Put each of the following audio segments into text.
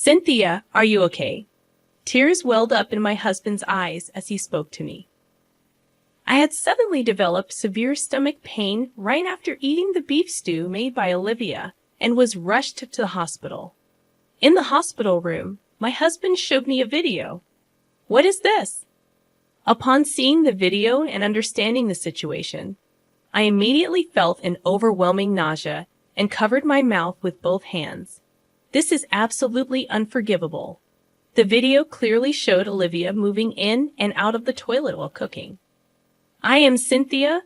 Cynthia, are you okay? Tears welled up in my husband's eyes as he spoke to me. I had suddenly developed severe stomach pain right after eating the beef stew made by Olivia and was rushed to the hospital. In the hospital room, my husband showed me a video. What is this? Upon seeing the video and understanding the situation, I immediately felt an overwhelming nausea and covered my mouth with both hands. This is absolutely unforgivable. The video clearly showed Olivia moving in and out of the toilet while cooking. I am Cynthia,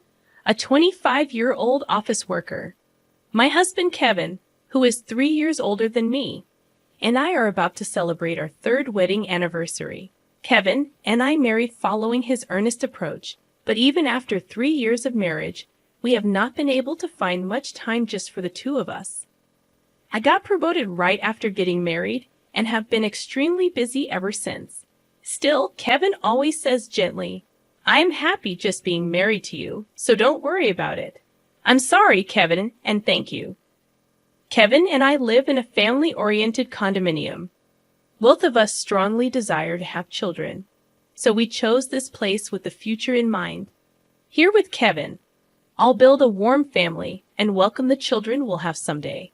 a 25-year-old office worker. My husband Kevin, who is 3 years older than me, and I are about to celebrate our 3rd wedding anniversary. Kevin and I married following his earnest approach, but even after 3 years of marriage, we have not been able to find much time just for the two of us. I got promoted right after getting married and have been extremely busy ever since. Still, Kevin always says gently, I am happy just being married to you, so don't worry about it. I'm sorry, Kevin, and thank you. Kevin and I live in a family-oriented condominium. Both of us strongly desire to have children, so we chose this place with the future in mind. Here with Kevin, I'll build a warm family and welcome the children we'll have someday.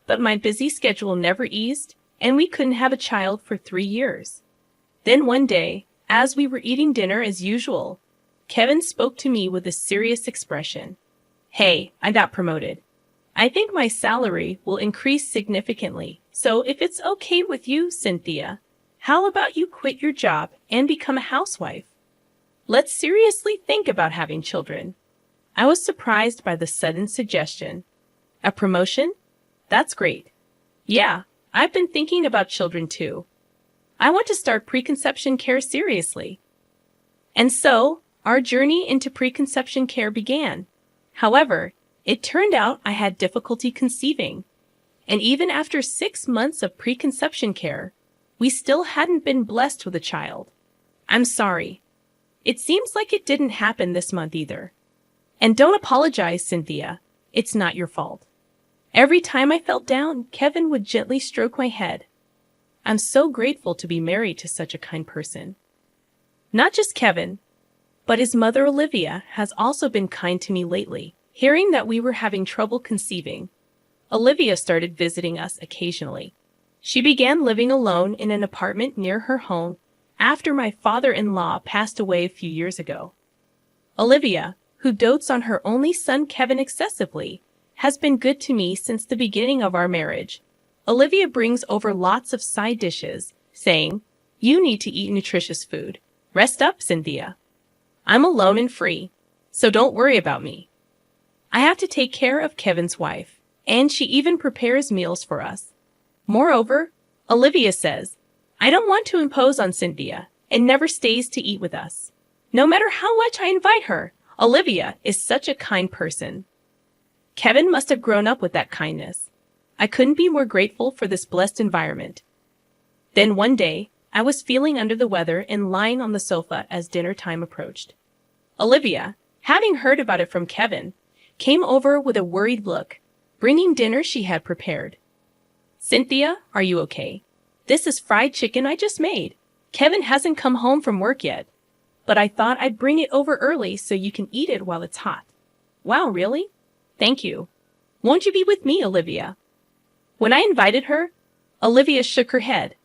But my busy schedule never eased, and we couldn't have a child for 3 years. Then one day, as we were eating dinner as usual, Kevin spoke to me with a serious expression. Hey, I got promoted. I think my salary will increase significantly, so if it's okay with you, Cynthia, how about you quit your job and become a housewife? Let's seriously think about having children. I was surprised by the sudden suggestion. A promotion? That's great. Yeah, I've been thinking about children too. I want to start preconception care seriously. And so, our journey into preconception care began. However, it turned out I had difficulty conceiving. And even after 6 months of preconception care, we still hadn't been blessed with a child. I'm sorry. It seems like it didn't happen this month either. And don't apologize, Cynthia. It's not your fault. Every time I felt down, Kevin would gently stroke my head. I'm so grateful to be married to such a kind person. Not just Kevin, but his mother Olivia has also been kind to me lately. Hearing that we were having trouble conceiving, Olivia started visiting us occasionally. She began living alone in an apartment near her home after my father-in-law passed away a few years ago. Olivia, who dotes on her only son Kevin excessively, has been good to me since the beginning of our marriage. Olivia brings over lots of side dishes, saying, You need to eat nutritious food. Rest up, Cynthia. I'm alone and free, so don't worry about me. I have to take care of Kevin's wife, and she even prepares meals for us. Moreover, Olivia says, I don't want to impose on Cynthia and never stays to eat with us. No matter how much I invite her, Olivia is such a kind person. Kevin must have grown up with that kindness. I couldn't be more grateful for this blessed environment. Then one day, I was feeling under the weather and lying on the sofa as dinner time approached. Olivia, having heard about it from Kevin, came over with a worried look, bringing dinner she had prepared. Cynthia, are you okay? This is fried chicken I just made. Kevin hasn't come home from work yet, but I thought I'd bring it over early so you can eat it while it's hot. Wow, really? Thank you. Won't you be with me, Olivia? When I invited her, Olivia shook her head.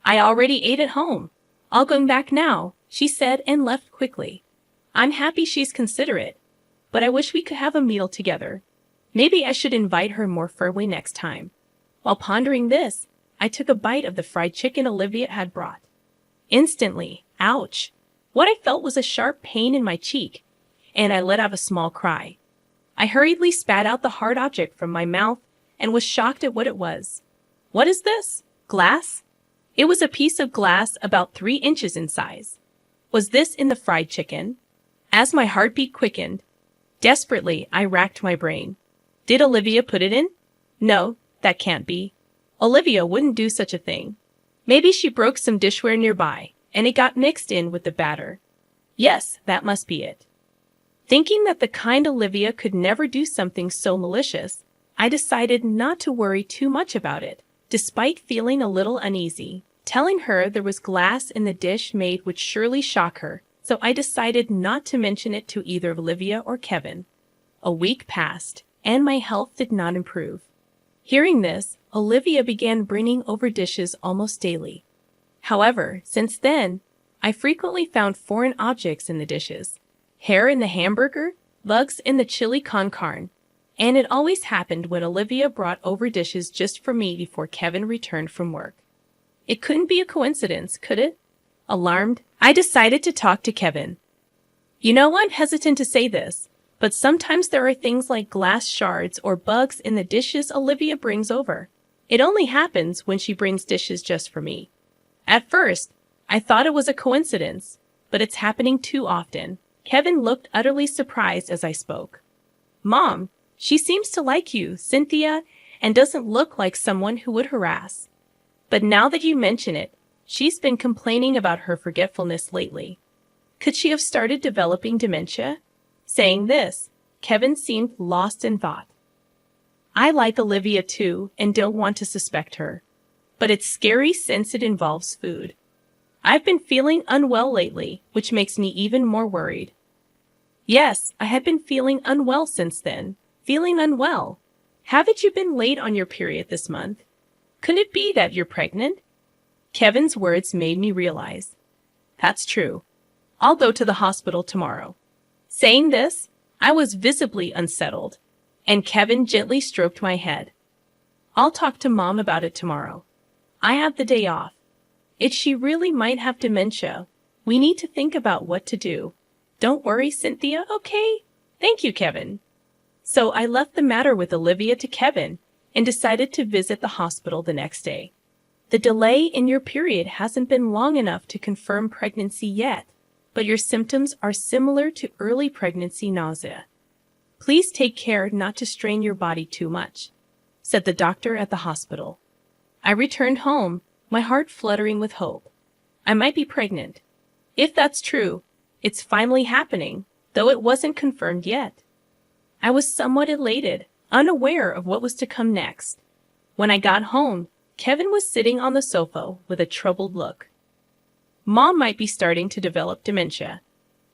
I already ate at home. I'll go back now, she said and left quickly. I'm happy she's considerate, but I wish we could have a meal together. Maybe I should invite her more firmly next time. While pondering this, I took a bite of the fried chicken Olivia had brought. Instantly, ouch! What I felt was a sharp pain in my cheek, and I let out a small cry. I hurriedly spat out the hard object from my mouth and was shocked at what it was. What is this? Glass? It was a piece of glass about 3 inches in size. Was this in the fried chicken? As my heartbeat quickened, desperately I racked my brain. Did Olivia put it in? No, that can't be. Olivia wouldn't do such a thing. Maybe she broke some dishware nearby, and it got mixed in with the batter. Yes, that must be it. Thinking that the kind Olivia could never do something so malicious, I decided not to worry too much about it. despite feeling a little uneasy. Telling her there was glass in the dish made would surely shock her, so I decided not to mention it to either Olivia or Kevin. A week passed, and my health did not improve. Hearing this, Olivia began bringing over dishes almost daily. However, since then, I frequently found foreign objects in the dishes. Hair in the hamburger, bugs in the chili con carne, and it always happened when Olivia brought over dishes just for me before Kevin returned from work. It couldn't be a coincidence, could it? Alarmed, I decided to talk to Kevin. You know, I'm hesitant to say this, but sometimes there are things like glass shards or bugs in the dishes Olivia brings over. It only happens when she brings dishes just for me. At first, I thought it was a coincidence, but it's happening too often. Kevin looked utterly surprised as I spoke. Mom, she seems to like you, Cynthia, and doesn't look like someone who would harass. But now that you mention it, she's been complaining about her forgetfulness lately. Could she have started developing dementia? Saying this, Kevin seemed lost in thought. I like Olivia too and don't want to suspect her. But it's scary since it involves food. I've been feeling unwell lately, which makes me even more worried. Yes, I had been feeling unwell since then. Feeling unwell. Haven't you been late on your period this month? Could it be that you're pregnant? Kevin's words made me realize. That's true. I'll go to the hospital tomorrow. Saying this, I was visibly unsettled, and Kevin gently stroked my head. I'll talk to Mom about it tomorrow. I have the day off. If she really might have dementia, we need to think about what to do. Don't worry, Cynthia, okay? Thank you, Kevin. So I left the matter with Olivia to Kevin and decided to visit the hospital the next day. The delay in your period hasn't been long enough to confirm pregnancy yet, but your symptoms are similar to early pregnancy nausea. Please take care not to strain your body too much, said the doctor at the hospital. I returned home, my heart fluttering with hope. I might be pregnant. If that's true, it's finally happening, though it wasn't confirmed yet. I was somewhat elated, unaware of what was to come next. When I got home, Kevin was sitting on the sofa with a troubled look. Mom might be starting to develop dementia.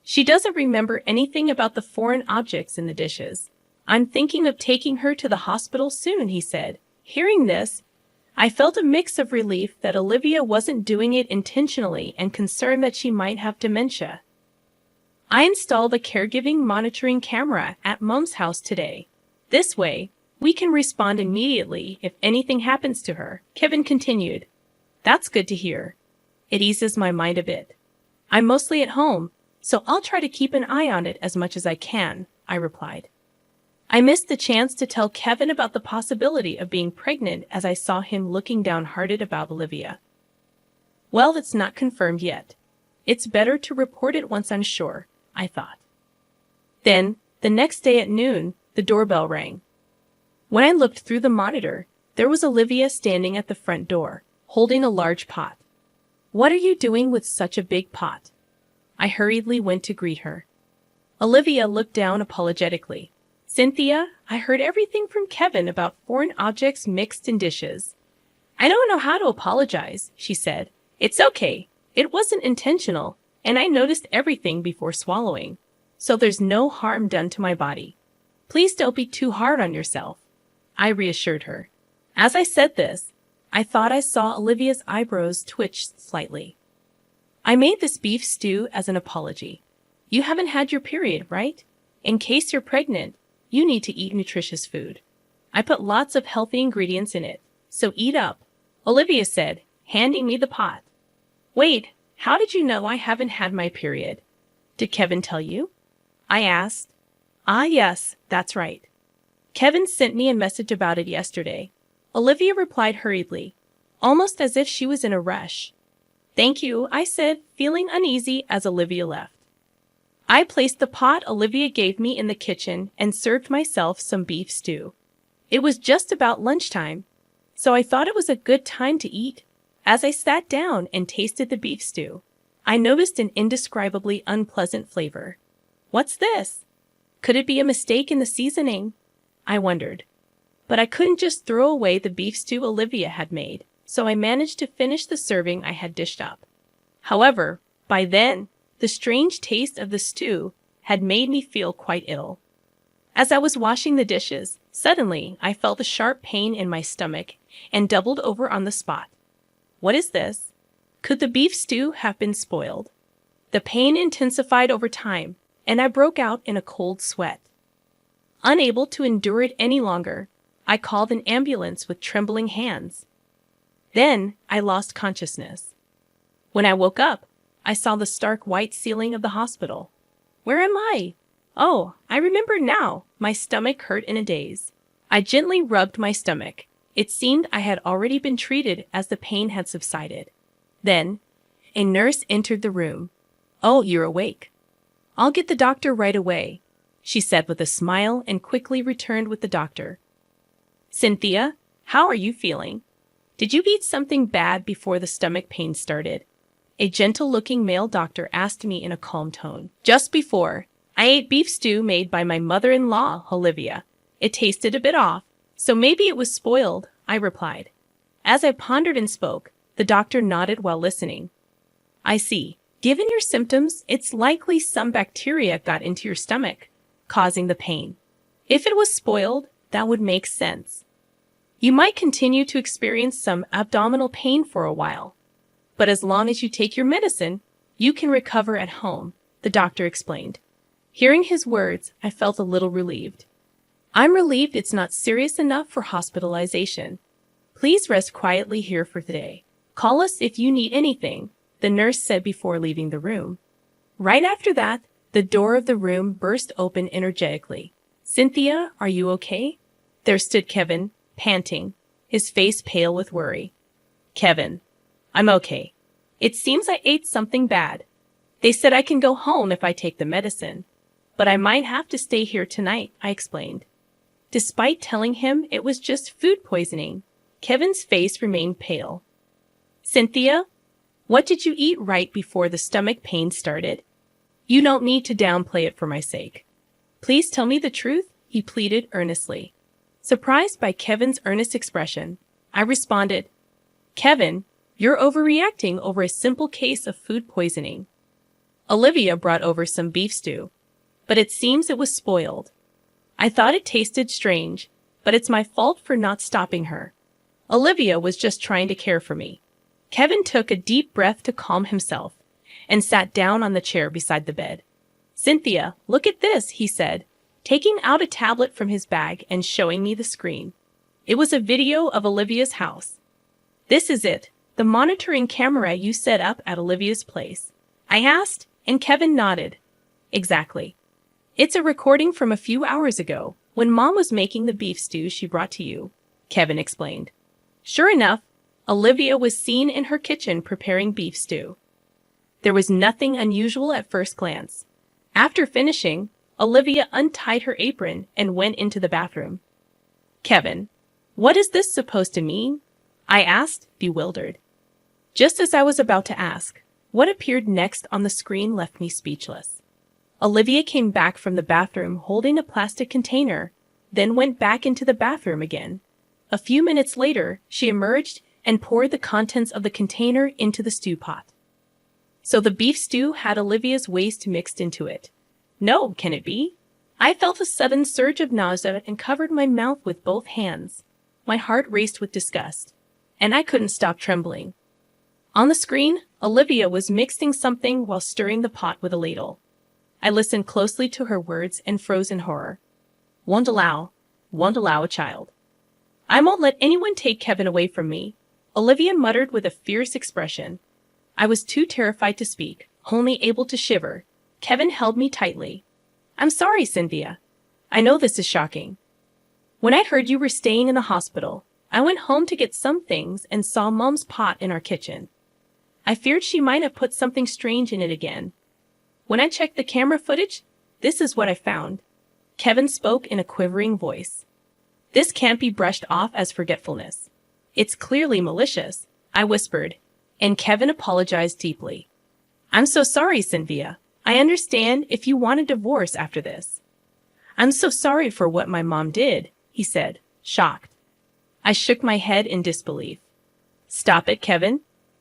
She doesn't remember anything about the foreign objects in the dishes. I'm thinking of taking her to the hospital soon, he said. Hearing this, I felt a mix of relief that Olivia wasn't doing it intentionally and concern that she might have dementia. I installed a caregiving monitoring camera at Mom's house today. This way, we can respond immediately if anything happens to her, Kevin continued. That's good to hear. It eases my mind a bit. I'm mostly at home, so I'll try to keep an eye on it as much as I can, I replied. I missed the chance to tell Kevin about the possibility of being pregnant as I saw him looking downhearted about Olivia. Well, it's not confirmed yet. It's better to report it once I'm sure, I thought. Then, the next day at noon, the doorbell rang. When I looked through the monitor, there was Olivia standing at the front door, holding a large pot. What are you doing with such a big pot? I hurriedly went to greet her. Olivia looked down apologetically. Cynthia, I heard everything from Kevin about foreign objects mixed in dishes. I don't know how to apologize, she said. It's okay. It wasn't intentional, and I noticed everything before swallowing. So there's no harm done to my body. Please don't be too hard on yourself, I reassured her. As I said this, I thought I saw Olivia's eyebrows twitch slightly. I made this beef stew as an apology. You haven't had your period, right? In case you're pregnant, you need to eat nutritious food. I put lots of healthy ingredients in it, so eat up, Olivia said, handing me the pot. Wait, how did you know I haven't had my period? Did Kevin tell you? I asked. Ah, yes, that's right. Kevin sent me a message about it yesterday. Olivia replied hurriedly, almost as if she was in a rush. Thank you, I said, feeling uneasy as Olivia left. I placed the pot Olivia gave me in the kitchen and served myself some beef stew. It was just about lunchtime, so I thought it was a good time to eat. As I sat down and tasted the beef stew, I noticed an indescribably unpleasant flavor. What's this? Could it be a mistake in the seasoning? I wondered. But I couldn't just throw away the beef stew Olivia had made, so I managed to finish the serving I had dished up. However, by then, the strange taste of the stew had made me feel quite ill. As I was washing the dishes, suddenly I felt a sharp pain in my stomach and doubled over on the spot. What is this? Could the beef stew have been spoiled? The pain intensified over time, and I broke out in a cold sweat. Unable to endure it any longer, I called an ambulance with trembling hands. Then I lost consciousness. When I woke up, I saw the stark white ceiling of the hospital. Where am I? Oh, I remember now. My stomach hurt in a daze. I gently rubbed my stomach. It seemed I had already been treated as the pain had subsided. Then, a nurse entered the room. "Oh, you're awake. I'll get the doctor right away," she said with a smile and quickly returned with the doctor. "Cynthia, how are you feeling? Did you eat something bad before the stomach pain started?" A gentle-looking male doctor asked me in a calm tone. "Just before. I ate beef stew made by my mother-in-law, Olivia. It tasted a bit off, so maybe it was spoiled," I replied. As I pondered and spoke, the doctor nodded while listening. "I see. Given your symptoms, it's likely some bacteria got into your stomach, causing the pain. If it was spoiled, that would make sense. You might continue to experience some abdominal pain for a while, but as long as you take your medicine, you can recover at home," the doctor explained. Hearing his words, I felt a little relieved. "I'm relieved it's not serious enough for hospitalization. Please rest quietly here for today. Call us if you need anything," the nurse said before leaving the room. Right after that, the door of the room burst open energetically. "Cynthia, are you okay?" There stood Kevin, panting, his face pale with worry. "Kevin, I'm okay. It seems I ate something bad. They said I can go home if I take the medicine, but I might have to stay here tonight," I explained. Despite telling him it was just food poisoning, Kevin's face remained pale. "Cynthia, what did you eat right before the stomach pain started? You don't need to downplay it for my sake. Please tell me the truth," he pleaded earnestly. Surprised by Kevin's earnest expression, I responded, "Kevin, you're overreacting over a simple case of food poisoning. Olivia brought over some beef stew, but it seems it was spoiled. I thought it tasted strange, but it's my fault for not stopping her. Olivia was just trying to care for me." Kevin took a deep breath to calm himself and sat down on the chair beside the bed. "Cynthia, look at this," he said, taking out a tablet from his bag and showing me the screen. It was a video of Olivia's house. "This is it, the monitoring camera you set up at Olivia's place?" I asked, and Kevin nodded. "Exactly. It's a recording from a few hours ago, when Mom was making the beef stew she brought to you," Kevin explained. Sure enough, Olivia was seen in her kitchen preparing beef stew. There was nothing unusual at first glance. After finishing, Olivia untied her apron and went into the bathroom. "Kevin, what is this supposed to mean?" I asked, bewildered. Just as I was about to ask, what appeared next on the screen left me speechless. Olivia came back from the bathroom holding a plastic container, then went back into the bathroom again. A few minutes later, she emerged and poured the contents of the container into the stew pot. So the beef stew had Olivia's waste mixed into it. No, can it be? I felt a sudden surge of nausea and covered my mouth with both hands. My heart raced with disgust, and I couldn't stop trembling. On the screen, Olivia was mixing something while stirring the pot with a ladle. I listened closely to her words and froze in horror. Won't allow a child. I won't let anyone take Kevin away from me," Olivia muttered with a fierce expression. I was too terrified to speak, only able to shiver. Kevin held me tightly. "I'm sorry, Cynthia. I know this is shocking. When I heard you were staying in the hospital, I went home to get some things and saw Mom's pot in our kitchen. I feared she might have put something strange in it again. When I checked the camera footage, this is what I found." Kevin spoke in a quivering voice. "This can't be brushed off as forgetfulness. It's clearly malicious," I whispered, and Kevin apologized deeply. "I'm so sorry, Cynthia. I understand if you want a divorce after this." "I'm so sorry for what my mom did," he said, shocked. I shook my head in disbelief. Stop it, Kevin.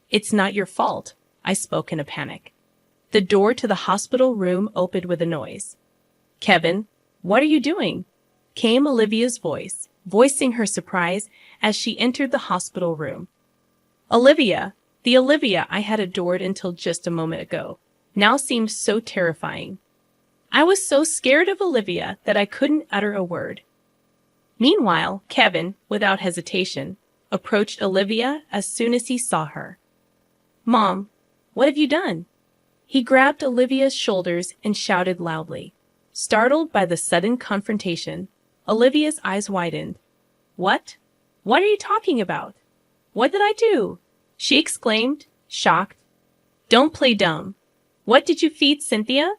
It's not your fault, I spoke in a panic. The door to the hospital room opened with a noise. Kevin, what are you doing? Came Olivia's voice, voicing her surprise as she entered the hospital room. Olivia, the Olivia I had adored until just a moment ago, now seemed so terrifying. I was so scared of Olivia that I couldn't utter a word. Meanwhile, Kevin, without hesitation, approached Olivia as soon as he saw her. Mom, what have you done? He grabbed Olivia's shoulders and shouted loudly. Startled by the sudden confrontation, Olivia's eyes widened. What? What are you talking about? What did I do? She exclaimed, shocked. Don't play dumb. What did you feed Cynthia?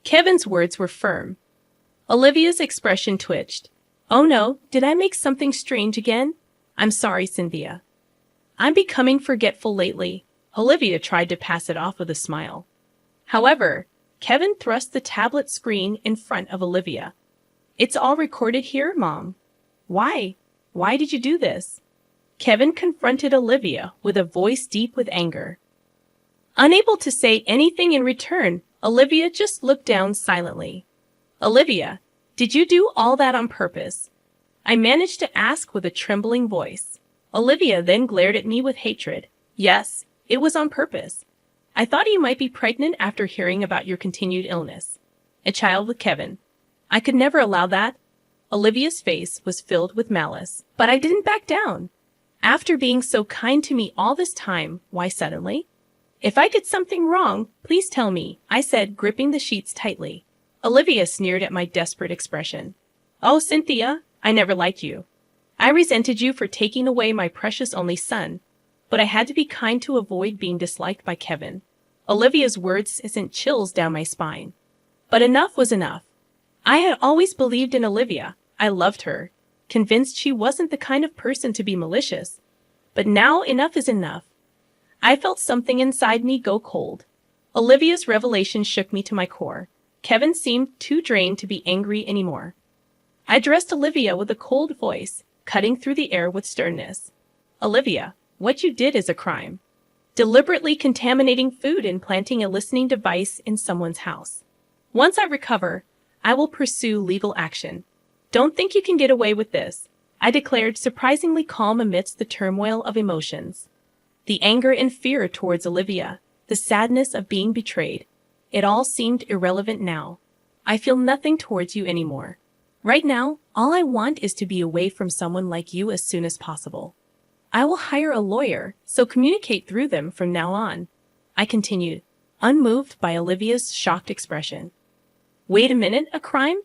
Kevin's words were firm. Olivia's expression twitched. Oh no, did I make something strange again? I'm sorry, Cynthia. I'm becoming forgetful lately. Olivia tried to pass it off with a smile. However, Kevin thrust the tablet screen in front of Olivia. It's all recorded here, Mom. Why? Why did you do this? Kevin confronted Olivia with a voice deep with anger. Unable to say anything in return, Olivia just looked down silently. Olivia, did you do all that on purpose? I managed to ask with a trembling voice. Olivia then glared at me with hatred. Yes, it was on purpose. I thought you might be pregnant after hearing about your continued illness. A child with Kevin. I could never allow that. Olivia's face was filled with malice, but I didn't back down. After being so kind to me all this time, why suddenly? If I did something wrong, please tell me, I said, gripping the sheets tightly. Olivia sneered at my desperate expression. Oh, Cynthia, I never liked you. I resented you for taking away my precious only son, but I had to be kind to avoid being disliked by Kevin. Olivia's words sent chills down my spine. But enough was enough. I had always believed in Olivia. I loved her, convinced she wasn't the kind of person to be malicious. But now enough is enough. I felt something inside me go cold. Olivia's revelation shook me to my core. Kevin seemed too drained to be angry anymore. I addressed Olivia with a cold voice, cutting through the air with sternness. Olivia, what you did is a crime. Deliberately contaminating food and planting a listening device in someone's house. Once I recover, I will pursue legal action. Don't think you can get away with this, I declared, surprisingly calm amidst the turmoil of emotions. The anger and fear towards Olivia, the sadness of being betrayed, it all seemed irrelevant now. I feel nothing towards you anymore. Right now, all I want is to be away from someone like you as soon as possible. I will hire a lawyer, so communicate through them from now on, I continued, unmoved by Olivia's shocked expression. Wait a minute, a crime?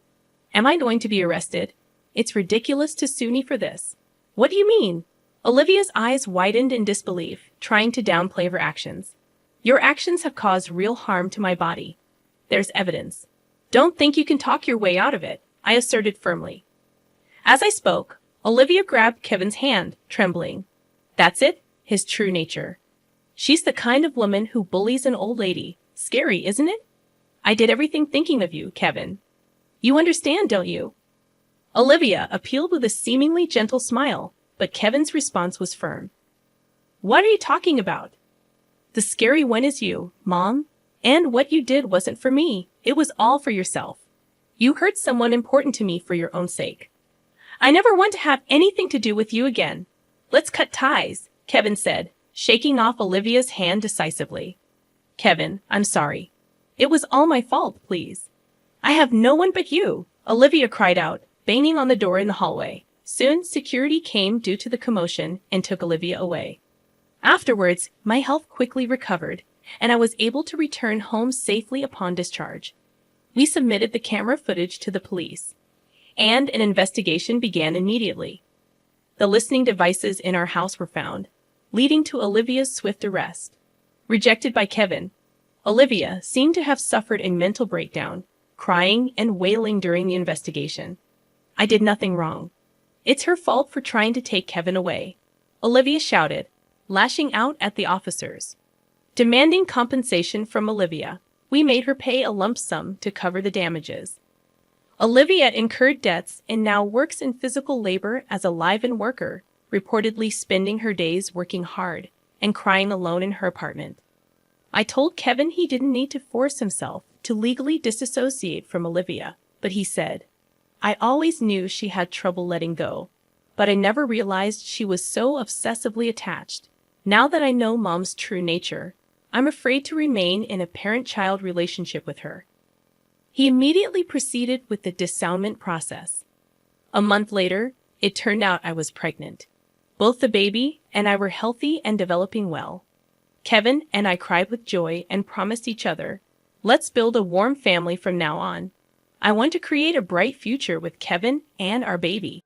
Am I going to be arrested? It's ridiculous to sue me for this. What do you mean? Olivia's eyes widened in disbelief, trying to downplay her actions. Your actions have caused real harm to my body. There's evidence. Don't think you can talk your way out of it, I asserted firmly. As I spoke, Olivia grabbed Kevin's hand, trembling. That's it, his true nature. She's the kind of woman who bullies an old lady. Scary, isn't it? I did everything thinking of you, Kevin. You understand, don't you? Olivia appealed with a seemingly gentle smile, but Kevin's response was firm. What are you talking about? The scary one is you, Mom. And what you did wasn't for me. It was all for yourself. You hurt someone important to me for your own sake. I never want to have anything to do with you again. Let's cut ties, Kevin said, shaking off Olivia's hand decisively. Kevin, I'm sorry. It was all my fault, please. I have no one but you, Olivia cried out, banging on the door in the hallway. Soon, security came due to the commotion and took Olivia away. Afterwards, my health quickly recovered, and I was able to return home safely upon discharge. We submitted the camera footage to the police, and an investigation began immediately. The listening devices in our house were found, leading to Olivia's swift arrest. Rejected by Kevin, Olivia seemed to have suffered a mental breakdown, crying and wailing during the investigation. I did nothing wrong. It's her fault for trying to take Kevin away, Olivia shouted, lashing out at the officers. Demanding compensation from Olivia, we made her pay a lump sum to cover the damages. Olivia incurred debts and now works in physical labor as a live-in worker, reportedly spending her days working hard and crying alone in her apartment. I told Kevin he didn't need to force himself to legally disassociate from Olivia, but he said, "I always knew she had trouble letting go, but I never realized she was so obsessively attached. Now that I know Mom's true nature, I'm afraid to remain in a parent-child relationship with her." He immediately proceeded with the dissownment process. A month later, it turned out I was pregnant. Both the baby and I were healthy and developing well. Kevin and I cried with joy and promised each other, "Let's build a warm family from now on. I want to create a bright future with Kevin and our baby."